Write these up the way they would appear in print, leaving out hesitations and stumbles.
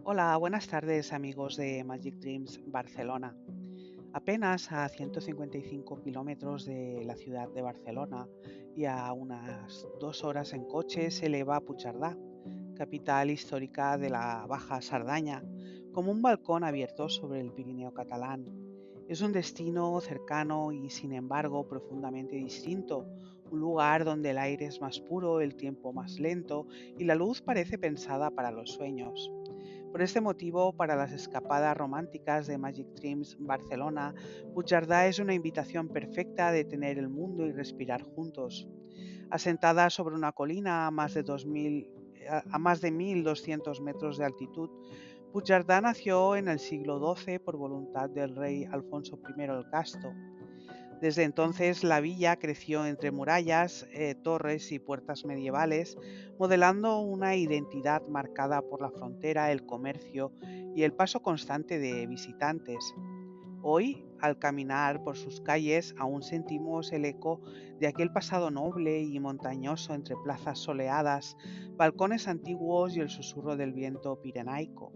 Hola, buenas tardes amigos de Magic Dreams Barcelona. Apenas a 155 kilómetros de la ciudad de Barcelona y a unas 2 horas en coche se eleva Puigcerdà, capital histórica de la Baja Sardaña, como un balcón abierto sobre el Pirineo catalán. Es un destino cercano y sin embargo profundamente distinto, un lugar donde el aire es más puro, el tiempo más lento y la luz parece pensada para los sueños. Por este motivo, para las escapadas románticas de Magic Dreams Barcelona, Puigcerdà es una invitación perfecta a detener el mundo y respirar juntos. Asentada sobre una colina a más de 1.200 metros de altitud, Puigcerdà nació en el siglo XII por voluntad del rey Alfonso I el Casto. Desde entonces la villa creció entre murallas, torres y puertas medievales, modelando una identidad marcada por la frontera, el comercio y el paso constante de visitantes. Hoy, al caminar por sus calles, aún sentimos el eco de aquel pasado noble y montañoso entre plazas soleadas, balcones antiguos y el susurro del viento pirenaico.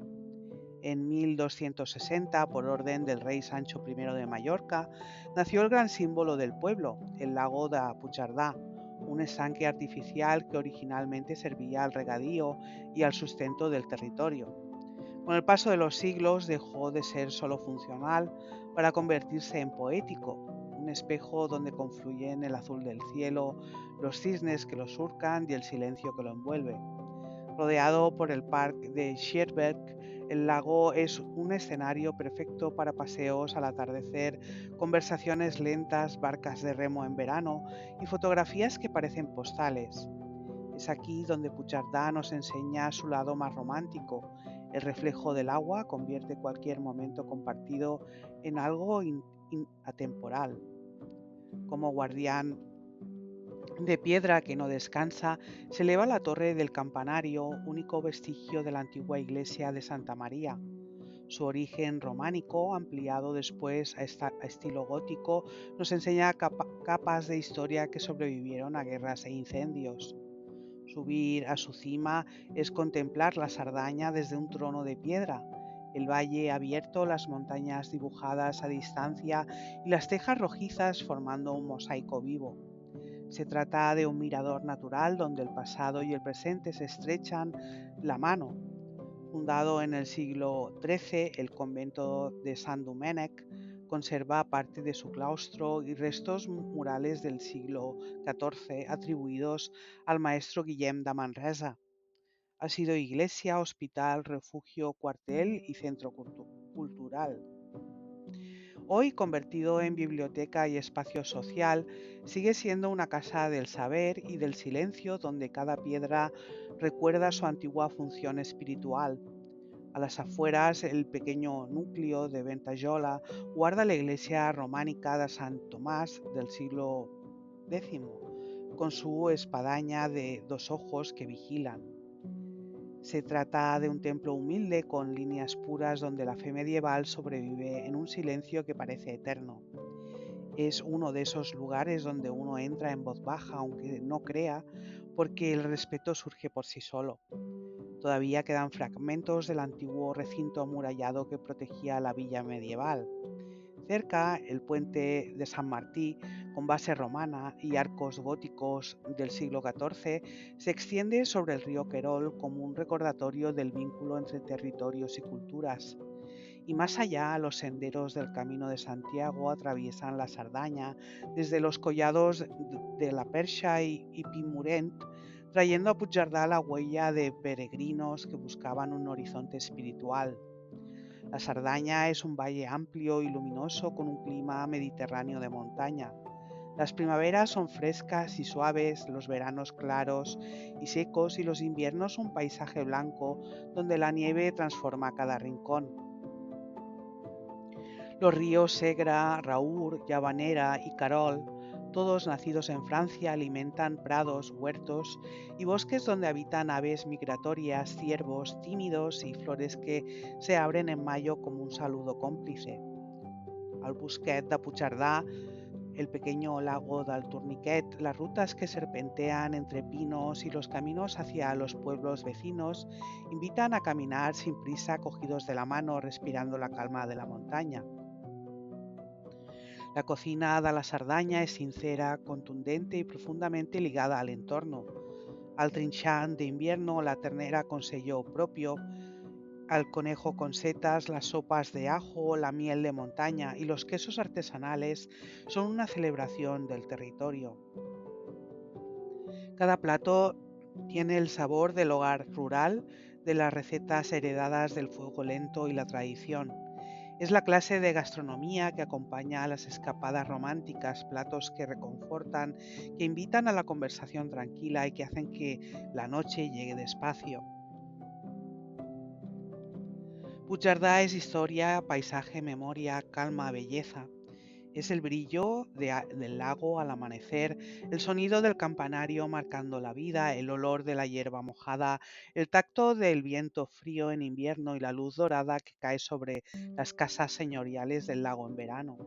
En 1260, por orden del rey Sancho I de Mallorca, nació el gran símbolo del pueblo, el lago de Puigcerdà, un estanque artificial que originalmente servía al regadío y al sustento del territorio. Con el paso de los siglos dejó de ser solo funcional para convertirse en poético, un espejo donde confluyen el azul del cielo, los cisnes que lo surcan y el silencio que lo envuelve. Rodeado por el parque de Scherberg, el lago es un escenario perfecto para paseos al atardecer, conversaciones lentas, barcas de remo en verano y fotografías que parecen postales. Es aquí donde Puigcerdà nos enseña su lado más romántico. El reflejo del agua convierte cualquier momento compartido en algo atemporal. Como guardián de piedra que no descansa, se eleva la torre del campanario, único vestigio de la antigua iglesia de Santa María. Su origen románico, ampliado después a estilo gótico, nos enseña capas de historia que sobrevivieron a guerras e incendios. Subir a su cima es contemplar la Sardaña desde un trono de piedra, el valle abierto, las montañas dibujadas a distancia y las tejas rojizas formando un mosaico vivo. Se trata de un mirador natural donde el pasado y el presente se estrechan la mano. Fundado en el siglo XIII, el convento de Sant Domènec conserva parte de su claustro y restos murales del siglo XIV atribuidos al maestro Guillem de Manresa. Ha sido iglesia, hospital, refugio, cuartel y centro cultural. Hoy, convertido en biblioteca y espacio social, sigue siendo una casa del saber y del silencio donde cada piedra recuerda su antigua función espiritual. A las afueras, el pequeño núcleo de Ventajola guarda la iglesia románica de Sant Tomás del siglo X, con su espadaña de dos ojos que vigilan. Se trata de un templo humilde con líneas puras donde la fe medieval sobrevive en un silencio que parece eterno. Es uno de esos lugares donde uno entra en voz baja, aunque no crea, porque el respeto surge por sí solo. Todavía quedan fragmentos del antiguo recinto amurallado que protegía la villa medieval. Cerca, el puente de San Martí, con base romana y arcos góticos del siglo XIV, se extiende sobre el río Querol como un recordatorio del vínculo entre territorios y culturas. Y más allá, los senderos del Camino de Santiago atraviesan la Sardaña desde los collados de la Perxa y Pimurent, trayendo a Puigcerdà la huella de peregrinos que buscaban un horizonte espiritual. La Sardaña es un valle amplio y luminoso con un clima mediterráneo de montaña. Las primaveras son frescas y suaves, los veranos claros y secos y los inviernos un paisaje blanco donde la nieve transforma cada rincón. Los ríos Segra, Raur, Llavanera y Carol, todos nacidos en Francia, alimentan prados, huertos y bosques donde habitan aves migratorias, ciervos tímidos y flores que se abren en mayo como un saludo cómplice. Al Busquet de Puigcerdà el pequeño lago d'Altourniquet, las rutas que serpentean entre pinos y los caminos hacia los pueblos vecinos invitan a caminar sin prisa, cogidos de la mano, respirando la calma de la montaña. La cocina de la Sardaña es sincera, contundente y profundamente ligada al entorno. Al trinchán de invierno, la ternera con sello propio, al conejo con setas, las sopas de ajo, la miel de montaña y los quesos artesanales son una celebración del territorio. Cada plato tiene el sabor del hogar rural, de las recetas heredadas del fuego lento y la tradición. Es la clase de gastronomía que acompaña a las escapadas románticas, platos que reconfortan, que invitan a la conversación tranquila y que hacen que la noche llegue despacio. Puigcerdá es historia, paisaje, memoria, calma, belleza. Es el brillo del lago al amanecer, el sonido del campanario marcando la vida, el olor de la hierba mojada, el tacto del viento frío en invierno y la luz dorada que cae sobre las casas señoriales del lago en verano.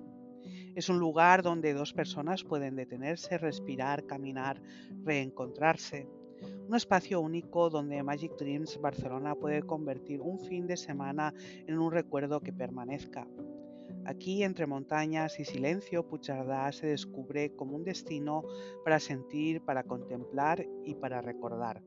Es un lugar donde dos personas pueden detenerse, respirar, caminar, reencontrarse. Un espacio único donde Magic Dreams Barcelona puede convertir un fin de semana en un recuerdo que permanezca. Aquí, entre montañas y silencio, Puigcerdá se descubre como un destino para sentir, para contemplar y para recordar.